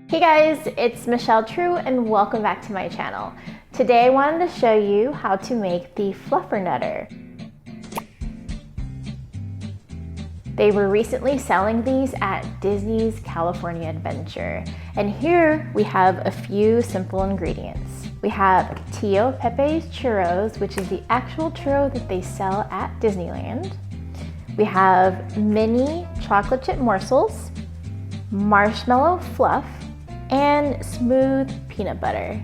Hey guys, it's Michelle True and welcome back to my channel. Today I wanted to show you how to make the Fluffernutter. They were recently selling these at Disney's California Adventure. And here we have a few simple ingredients. We have Tío Pepe's Churros, which is the actual churro that they sell at Disneyland. We have mini chocolate chip morsels, marshmallow fluff, and smooth peanut butter.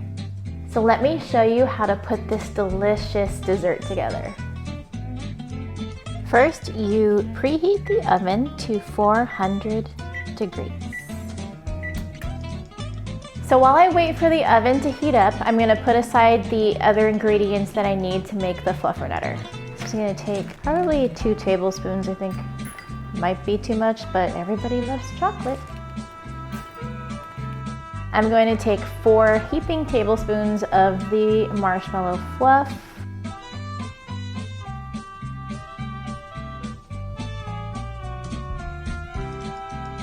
So let me show you how to put this delicious dessert together. First, you preheat the oven to 400 degrees. So while I wait for the oven to heat up, I'm gonna put aside the other ingredients that I need to make the Fluffernutter. So I'm gonna take probably 2 tablespoons, I think. Might be too much, but everybody loves chocolate. I'm going to take 4 heaping tablespoons of the marshmallow fluff.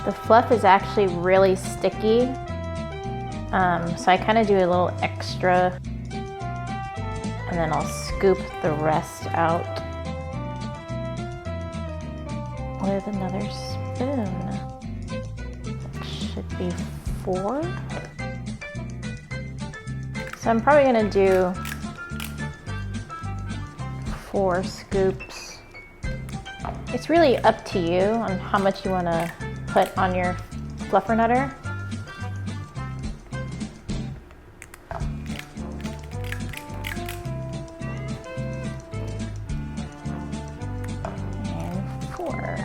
The fluff is actually really sticky, so I kind of do a little extra, and then I'll scoop the rest out with another spoon. That should be 4. So I'm probably gonna do 4 scoops. It's really up to you on how much you wanna put on your Fluffernutter. And 4.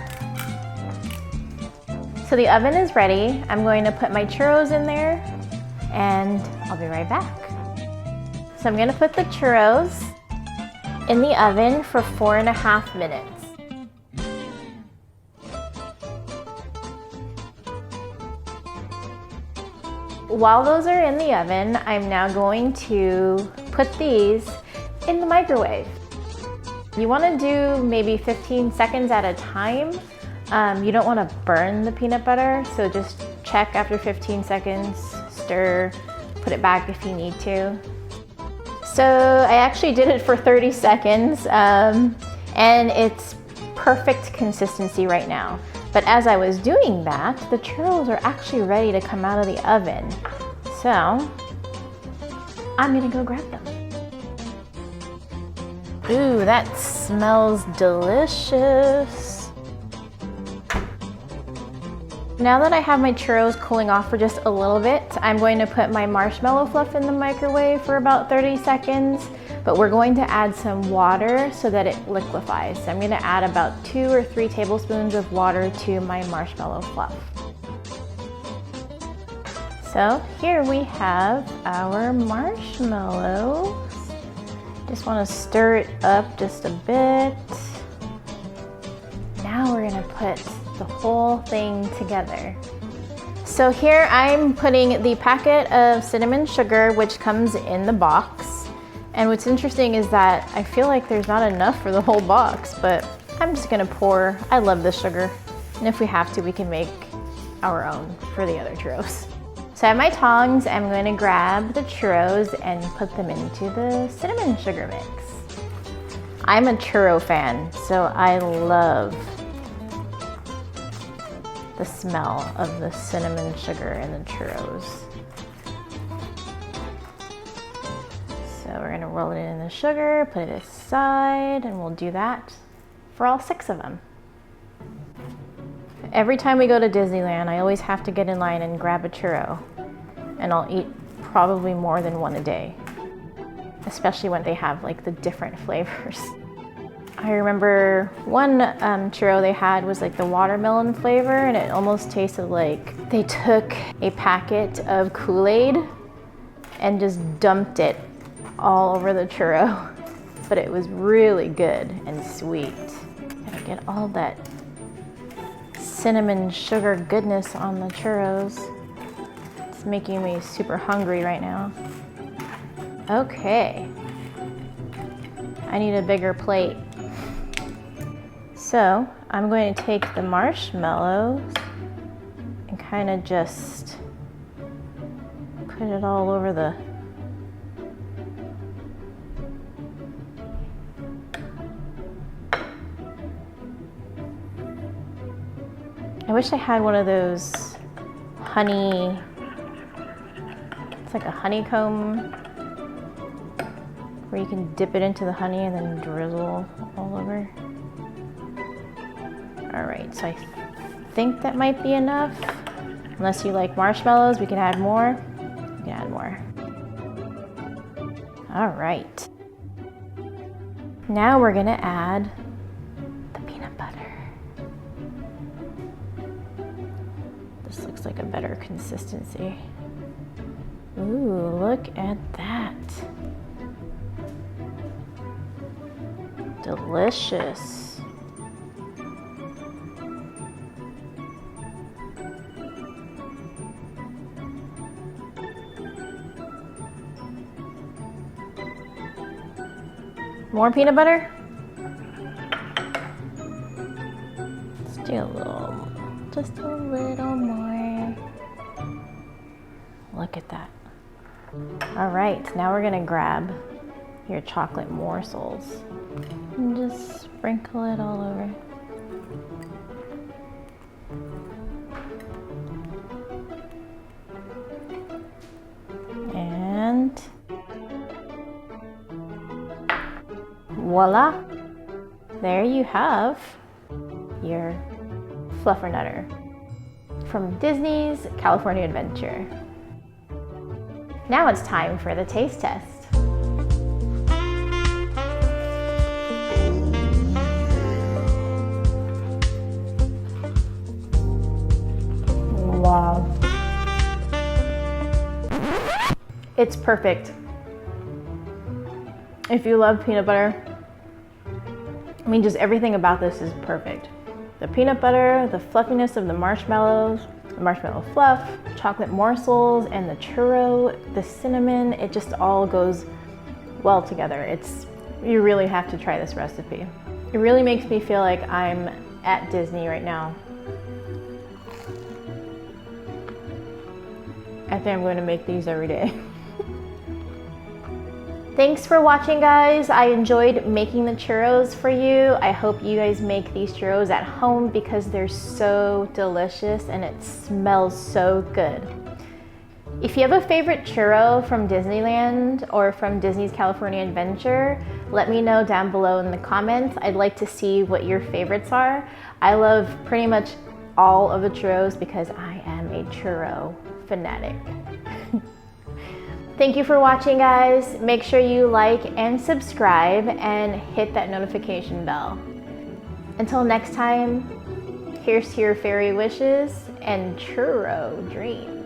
So the oven is ready. I'm going to put my churros in there and I'll be right back. So I'm gonna put the churros in the oven for 4.5 minutes. While those are in the oven, I'm now going to put these in the microwave. You wanna do maybe 15 seconds at a time. You don't wanna burn the peanut butter, so just check after 15 seconds, stir, put it back if you need to. So I actually did it for 30 seconds, and it's perfect consistency right now. But as I was doing that, the churros are actually ready to come out of the oven. So I'm gonna go grab them. Ooh, that smells delicious. Now that I have my churros cooling off for just a little bit, I'm going to put my marshmallow fluff in the microwave for about 30 seconds, but we're going to add some water so that it liquefies. So I'm gonna add about 2 or 3 tablespoons of water to my marshmallow fluff. So here we have our marshmallows. Just wanna stir it up just a bit. Now we're gonna put the whole thing together. So here I'm putting the packet of cinnamon sugar, which comes in the box. And what's interesting is that I feel like there's not enough for the whole box, but I'm just gonna pour. I love this sugar. And if we have to, we can make our own for the other churros. So I have my tongs. I'm going to grab the churros and put them into the cinnamon sugar mix. I'm a churro fan, so I love the smell of the cinnamon sugar in the churros. So we're gonna roll it in the sugar, put it aside, and we'll do that for all 6 of them. Every time we go to Disneyland, I always have to get in line and grab a churro, and I'll eat probably more than 1 a day, especially when they have like the different flavors. I remember one churro they had was like the watermelon flavor, and it almost tasted like they took a packet of Kool-Aid and just dumped it all over the churro. But it was really good and sweet. Gotta get all that cinnamon sugar goodness on the churros. It's making me super hungry right now. Okay. I need a bigger plate. So I'm going to take the marshmallows and kind of just Put it all over the... I wish I had one of those honey... It's like a honeycomb where you can dip it into the honey and then drizzle all over. All right, so I think that might be enough. Unless you like marshmallows, we can add more. We can add more. All right. Now we're gonna add the peanut butter. This looks like a better consistency. Ooh, look at that. Delicious. More peanut butter? Let's do a little, just a little more. Look at that. All right, now we're gonna grab your chocolate morsels and just sprinkle it all over. And voila, there you have your Fluffernutter from Disney's California Adventure. Now it's time for the taste test. Wow. It's perfect. If you love peanut butter, I mean, just everything about this is perfect. The peanut butter, the fluffiness of the marshmallows, the marshmallow fluff, chocolate morsels, and the churro, the cinnamon, it just all goes well together. You really have to try this recipe. It really makes me feel like I'm at Disney right now. I think I'm going to make these every day. Thanks for watching, guys. I enjoyed making the churros for you. I hope you guys make these churros at home because they're so delicious and it smells so good. If you have a favorite churro from Disneyland or from Disney's California Adventure, let me know down below in the comments. I'd like to see what your favorites are. I love pretty much all of the churros because I am a churro fanatic. Thank you for watching, guys. Make sure you like and subscribe and hit that notification bell. Until next time, here's to your fairy wishes and churro dreams.